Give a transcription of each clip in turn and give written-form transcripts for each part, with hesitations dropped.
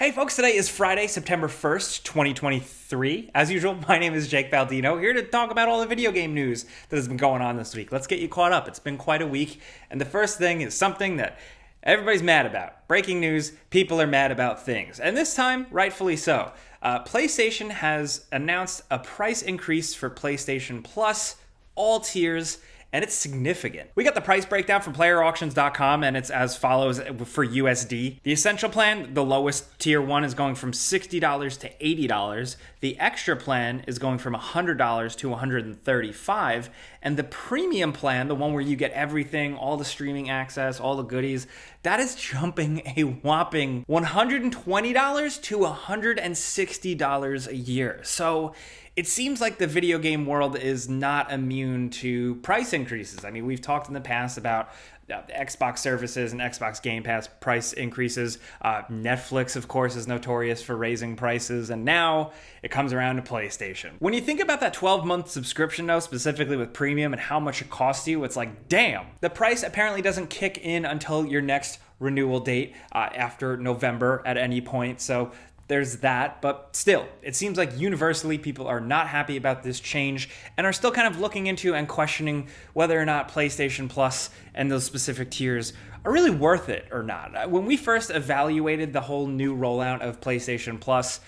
Hey folks, today is Friday, September 1st, 2023. As usual, my name is Jake Baldino, here to talk about all the video game news that has been going on this week. Let's get you caught up. It's been quite a week, and the first thing is something that everybody's mad about. Breaking news, people are mad about things. And this time, rightfully so. PlayStation has announced a price increase for PlayStation Plus, all tiers, and it's significant. We got the price breakdown from playerauctions.com, and it's as follows for USD. The Essential plan, the lowest tier one, is going from $60 to $80. The Extra plan is going from $100 to $135. And the Premium plan, the one where you get everything, all the streaming access, all the goodies, that is jumping a whopping $120 to $160 a year. So it seems like the video game world is not immune to price increases. I mean, we've talked in the past about Xbox services and Xbox Game Pass price increases. Netflix, of course, is notorious for raising prices, and now it comes around to PlayStation. When you think about that 12-month subscription, though, specifically with Premium and how much it costs you, it's like, damn. The price apparently doesn't kick in until your next renewal date after November at any point, so there's that, but still, it seems like universally people are not happy about this change and are still kind of looking into and questioning whether or not PlayStation Plus and those specific tiers are really worth it or not. When we first evaluated the whole new rollout of PlayStation Plus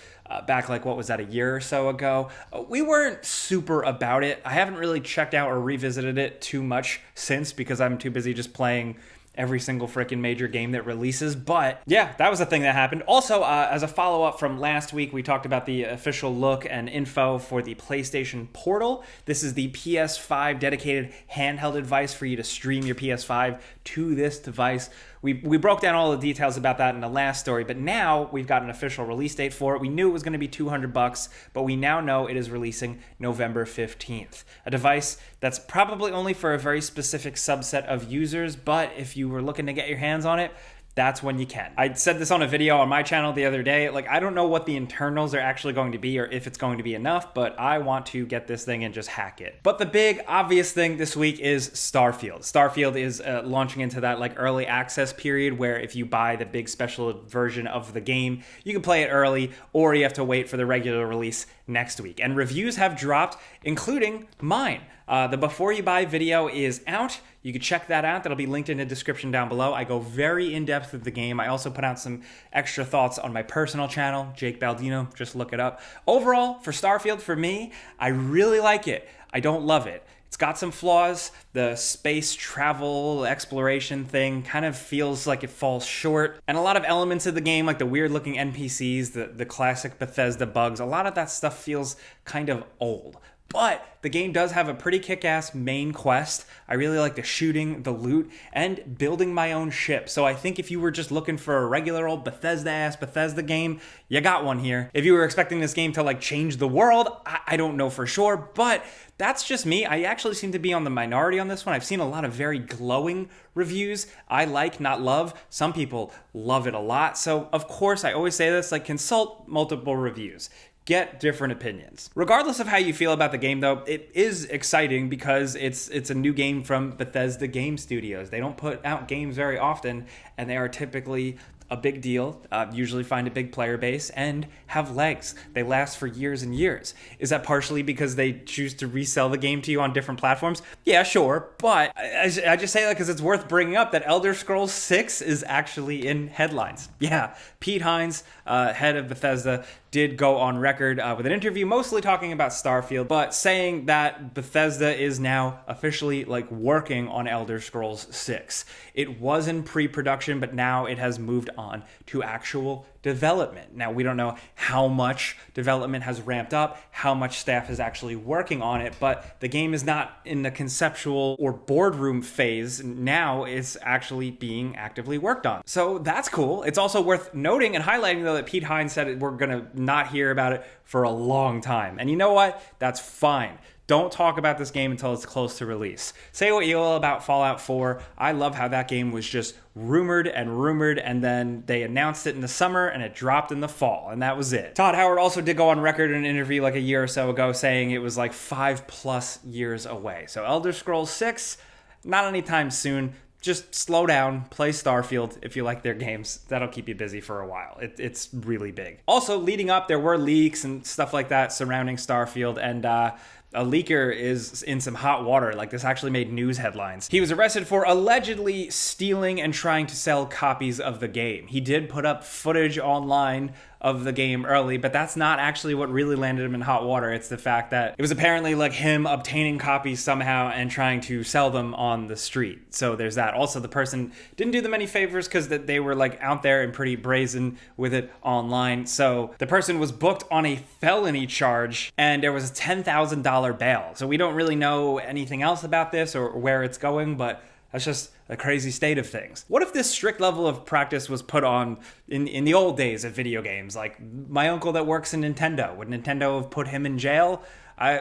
back like, what was that, a year or so ago, we weren't super about it. I haven't really checked out or revisited it too much since because I'm too busy just playing every single freaking major game that releases. But yeah, that was the thing that happened. Also, as a follow-up from last week, we talked about the official look and info for the PlayStation Portal. This is the PS5 dedicated handheld device for you to stream your PS5 to this device. We broke down all the details about that in the last story, but now we've got an official release date for it. We knew it was going to be $200, but we now know it is releasing November 15th. A device that's probably only for a very specific subset of users, but if you were looking to get your hands on it, that's when you can. I said this on a video on my channel the other day. Like, I don't know what the internals are actually going to be or if it's going to be enough, but I want to get this thing and just hack it. But the big obvious thing this week is Starfield. Starfield is launching into that like early access period where if you buy the big special version of the game, you can play it early or you have to wait for the regular release next week. And reviews have dropped, including mine. The Before You Buy video is out. You can check that out. That'll be linked in the description down below. I go very in-depth with the game. I also put out some extra thoughts on my personal channel, Jake Baldino. Just look it up. Overall, for Starfield, for me, I really like it. I don't love it. It's got some flaws. The space travel exploration thing kind of feels like it falls short. And a lot of elements of the game, like the weird looking NPCs, the classic Bethesda bugs, a lot of that stuff feels kind of old. But the game does have a pretty kick-ass main quest. I really like the shooting, the loot, and building my own ship. So I think if you were just looking for a regular old Bethesda-ass Bethesda game, you got one here. If you were expecting this game to like change the world, I don't know for sure, but that's just me. I actually seem to be on the minority on this one. I've seen a lot of very glowing reviews. I like, not love. Some people love it a lot. So of course, I always say this, like, consult multiple reviews. Get different opinions. Regardless of how you feel about the game, though, it is exciting because it's a new game from Bethesda Game Studios. They don't put out games very often, and they are typically a big deal, usually find a big player base, and have legs. They last for years and years. Is that partially because they choose to resell the game to you on different platforms? Yeah, sure, but I just say that because it's worth bringing up that Elder Scrolls 6 is actually in headlines. Yeah, Pete Hines, head of Bethesda, did go on record with an interview mostly talking about Starfield, but saying that Bethesda is now officially like working on Elder Scrolls 6. It was in pre-production, but now it has moved on to actual development. Now, we don't know how much development has ramped up, how much staff is actually working on it, but the game is not in the conceptual or boardroom phase. Now it's actually being actively worked on. So that's cool. It's also worth noting and highlighting, though, that Pete Hines said we're going to not hear about it for a long time. And you know what? That's fine. Don't talk about this game until it's close to release. Say what you will about Fallout 4. I love how that game was just rumored, and then they announced it in the summer, and it dropped in the fall, and that was it. Todd Howard also did go on record in an interview like a year or so ago saying it was like 5+ years away. So Elder Scrolls 6, not anytime soon, just slow down, play Starfield if you like their games. That'll keep you busy for a while. It's really big. Also, leading up, there were leaks and stuff like that surrounding Starfield, and a leaker is in some hot water. Like, this actually made news headlines. He was arrested for allegedly stealing and trying to sell copies of the game. He did put up footage online of the game early, but that's not actually what really landed him in hot water. It's the fact that it was apparently like him obtaining copies somehow and trying to sell them on the street. So there's that. Also, the person didn't do them any favors because they were like out there and pretty brazen with it online. So the person was booked on a felony charge and there was a $10,000 bail. So we don't really know anything else about this or where it's going, but that's just a crazy state of things. What if this strict level of practice was put on in the old days of video games? Like my uncle that works in Nintendo. Would Nintendo have put him in jail?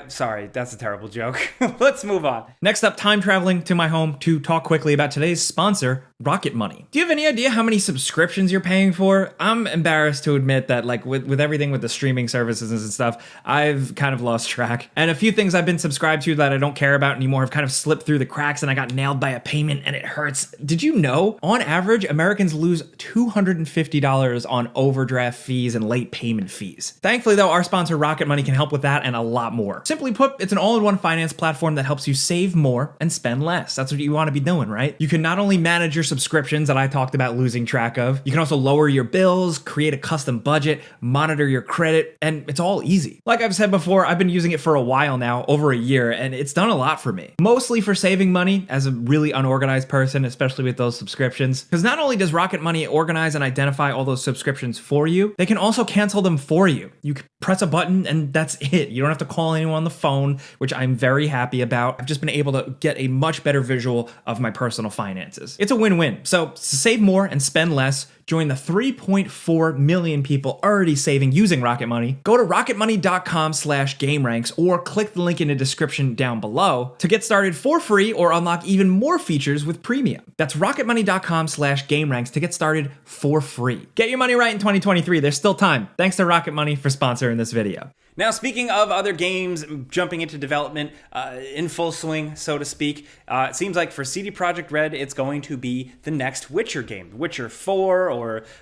Sorry, that's a terrible joke. Let's move on. Next up, time traveling to my home to talk quickly about today's sponsor, Rocket Money. Do you have any idea how many subscriptions you're paying for? I'm embarrassed to admit that, like, with everything with the streaming services and stuff, I've kind of lost track. And a few things I've been subscribed to that I don't care about anymore have kind of slipped through the cracks, and I got nailed by a payment and it hurts. Did you know, on average, Americans lose $250 on overdraft fees and late payment fees? Thankfully, though, our sponsor Rocket Money can help with that and a lot more. Simply put, it's an all-in-one finance platform that helps you save more and spend less. That's what you want to be doing, right? You can not only manage your subscriptions that I talked about losing track of, you can also lower your bills, create a custom budget, monitor your credit, and it's all easy. Like I've said before, I've been using it for a while now, over a year, and it's done a lot for me. Mostly for saving money as a really unorganized person, especially with those subscriptions. Because not only does Rocket Money organize and identify all those subscriptions for you, they can also cancel them for you. You can press a button and that's it. You don't have to call anyone on the phone, which I'm very happy about. I've just been able to get a much better visual of my personal finances. It's a win-win. So to save more and spend less, join the 3.4 million people already saving using Rocket Money. Go to rocketmoney.com/gameranx or click the link in the description down below to get started for free or unlock even more features with premium. That's rocketmoney.com/gameranx to get started for free. Get your money right in 2023. There's still time. Thanks to Rocket Money for sponsoring this video. Now, speaking of other games jumping into development in full swing, so to speak, it seems like for CD Projekt Red, it's going to be the next Witcher game, Witcher 4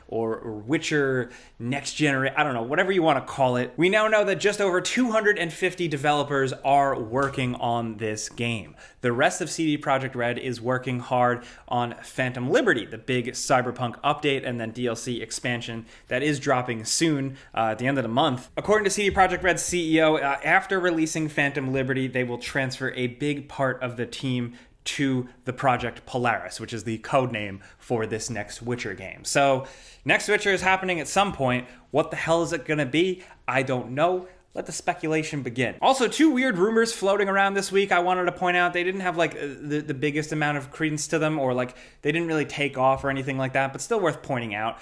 or Witcher Next Generation, I don't know, whatever you want to call it. We now know that just over 250 developers are working on this game. The rest of CD Projekt Red is working hard on Phantom Liberty, the big Cyberpunk update and then DLC expansion that is dropping soon at the end of the month. According to CD Projekt Red's CEO, after releasing Phantom Liberty, they will transfer a big part of the team to the project Polaris, which is the code name for this next Witcher game. So, next Witcher is happening at some point. What the hell is it going to be? I don't know. Let the speculation begin. Also, two weird rumors floating around this week I wanted to point out. They didn't have like the biggest amount of credence to them, or like they didn't really take off or anything like that, but still worth pointing out.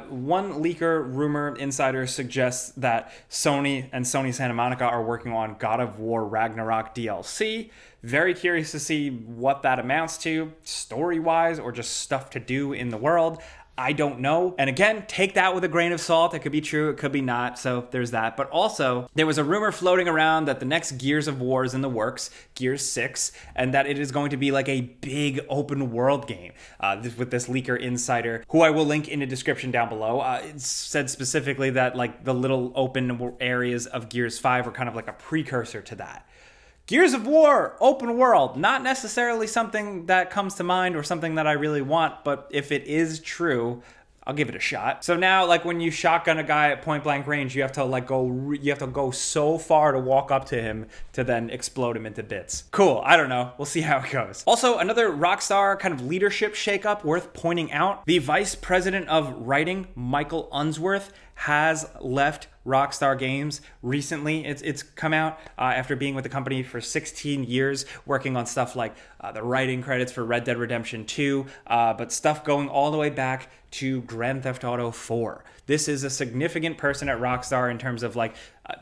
One leaker rumor insider suggests that Sony and Sony Santa Monica are working on God of War Ragnarok DLC. Very curious to see what that amounts to, story-wise, or just stuff to do in the world. I don't know. And again, take that with a grain of salt. It could be true, it could be not. So there's that. But also, there was a rumor floating around that the next Gears of War is in the works, Gears 6, and that it is going to be like a big open world game. With this leaker insider, who I will link in the description down below, it said specifically that like the little open areas of Gears 5 are kind of like a precursor to that. Gears of War, open world, not necessarily something that comes to mind or something that I really want, but if it is true, I'll give it a shot. So now, like when you shotgun a guy at point blank range, you have to go so far to walk up to him to then explode him into bits. Cool, I don't know. We'll see how it goes. Also, another Rockstar kind of leadership shakeup worth pointing out. The vice president of writing, Michael Unsworth, has left Rockstar Games recently. It's come out after being with the company for 16 years, working on stuff like the writing credits for Red Dead Redemption 2, but stuff going all the way back to Grand Theft Auto 4. This is a significant person at Rockstar in terms of like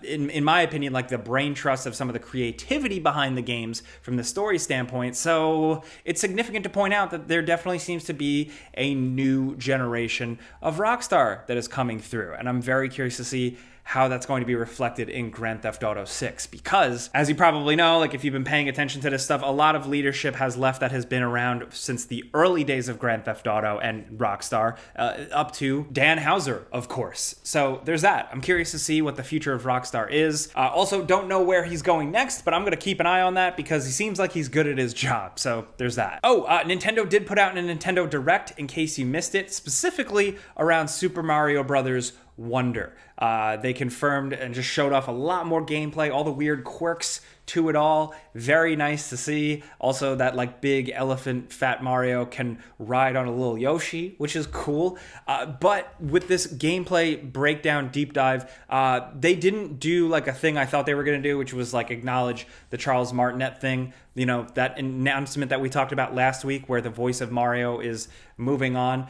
in my opinion, like the brain trust of some of the creativity behind the games from the story standpoint. So it's significant to point out that there definitely seems to be a new generation of Rockstar that is coming through. And I'm very curious to see how that's going to be reflected in Grand Theft Auto 6. Because, as you probably know, like if you've been paying attention to this stuff, a lot of leadership has left that has been around since the early days of Grand Theft Auto and Rockstar, up to Dan Houser, of course. So there's that. I'm curious to see what the future of Rockstar is. Also, don't know where he's going next, but I'm going to keep an eye on that because he seems like he's good at his job. So there's that. Nintendo did put out a Nintendo Direct, in case you missed it, specifically around Super Mario Bros. Wonder. They confirmed and just showed off a lot more gameplay, all the weird quirks to it all. Very nice to see. Also, that like big elephant fat Mario can ride on a little Yoshi, which is cool. But with this gameplay breakdown deep dive, they didn't do like a thing I thought they were going to do, which was like acknowledge the Charles Martinet thing. You know, that announcement that we talked about last week where the voice of Mario is moving on.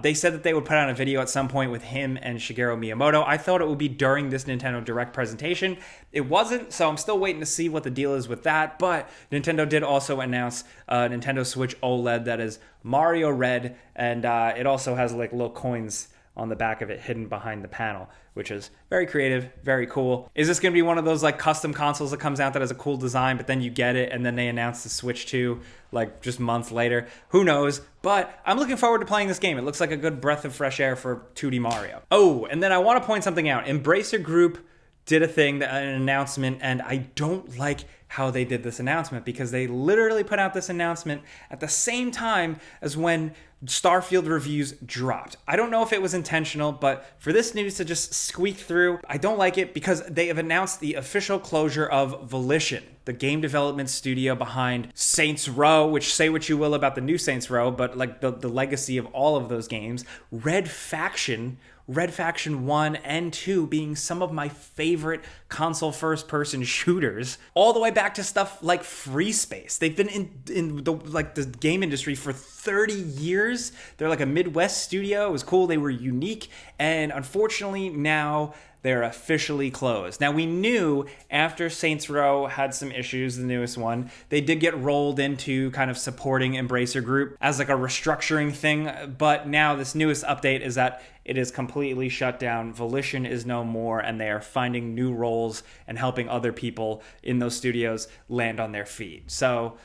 They said that they would put out a video at some point with him and Shigeru Miyamoto. I thought it would be during this Nintendo Direct presentation. It wasn't, so I'm still waiting to see what the deal is with that. But Nintendo did also announce a Nintendo Switch OLED that is Mario Red, and it also has like little coins on the back of it hidden behind the panel, which is very creative, very cool. Is this going to be one of those like custom consoles that comes out that has a cool design, but then you get it and then they announce the Switch 2 like just months later? Who knows? But I'm looking forward to playing this game. It looks like a good breath of fresh air for 2D Mario. Oh, and then I want to point something out. Embracer Group did a thing, an announcement, and I don't like how they did this announcement because they literally put out this announcement at the same time as when Starfield reviews dropped. I don't know if it was intentional, but for this news to just squeak through, I don't like it because they have announced the official closure of Volition, the game development studio behind Saints Row, which say what you will about the new Saints Row, but like the legacy of all of those games. Red Faction 1 and 2 being some of my favorite console first-person shooters, all the way back to stuff like Free Space. They've been in the game industry for 30 years. They're like a Midwest studio. It was cool. They were unique, and unfortunately now they're officially closed. Now, we knew after Saints Row had some issues, the newest one, they did get rolled into kind of supporting Embracer Group as like a restructuring thing. But now this newest update is that it is completely shut down. Volition is no more, and they are finding new roles and helping other people in those studios land on their feet. So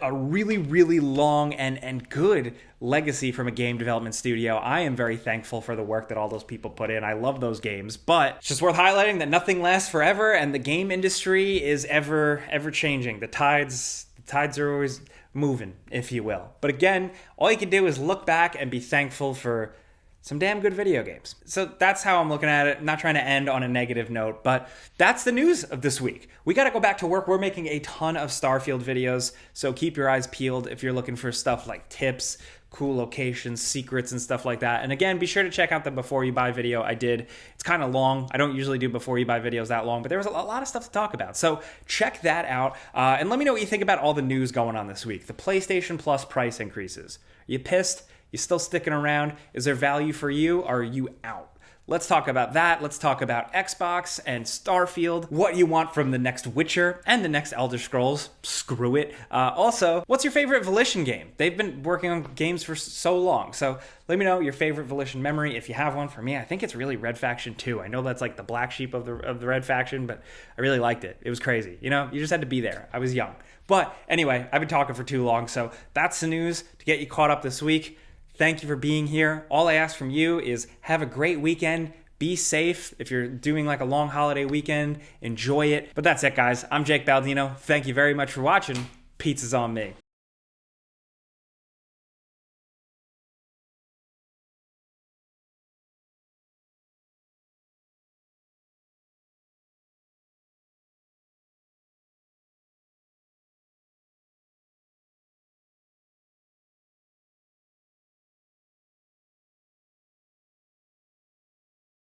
a really, really long and good legacy from a game development studio. I am very thankful for the work that all those people put in. I love those games, but it's just worth highlighting that nothing lasts forever, and the game industry is ever changing. The tides are always moving, if you will. But again, all you can do is look back and be thankful for some damn good video games. So that's how I'm looking at it. I'm not trying to end on a negative note, but that's the news of this week. We got to go back to work. We're making a ton of Starfield videos, so keep your eyes peeled if you're looking for stuff like tips, cool locations, secrets, and stuff like that. And again, be sure to check out the Before You Buy video I did. It's kind of long. I don't usually do Before You Buy videos that long, but there was a lot of stuff to talk about. So check that out. And let me know what you think about all the news going on this week. The PlayStation Plus price increases. Are you pissed? You still sticking around? Is there value for you? Or are you out? Let's talk about that. Let's talk about Xbox and Starfield, what you want from the next Witcher and the next Elder Scrolls. Screw it. Also, what's your favorite Volition game? They've been working on games for so long. So let me know your favorite Volition memory if you have one. For me, I think it's really Red Faction 2. I know that's like the black sheep of the Red Faction, but I really liked it. It was crazy. You know, you just had to be there. I was young. But anyway, I've been talking for too long. So that's the news to get you caught up this week. Thank you for being here. All I ask from you is have a great weekend. Be safe. If you're doing like a long holiday weekend, enjoy it. But that's it, guys. I'm Jake Baldino. Thank you very much for watching. Pizza's on me.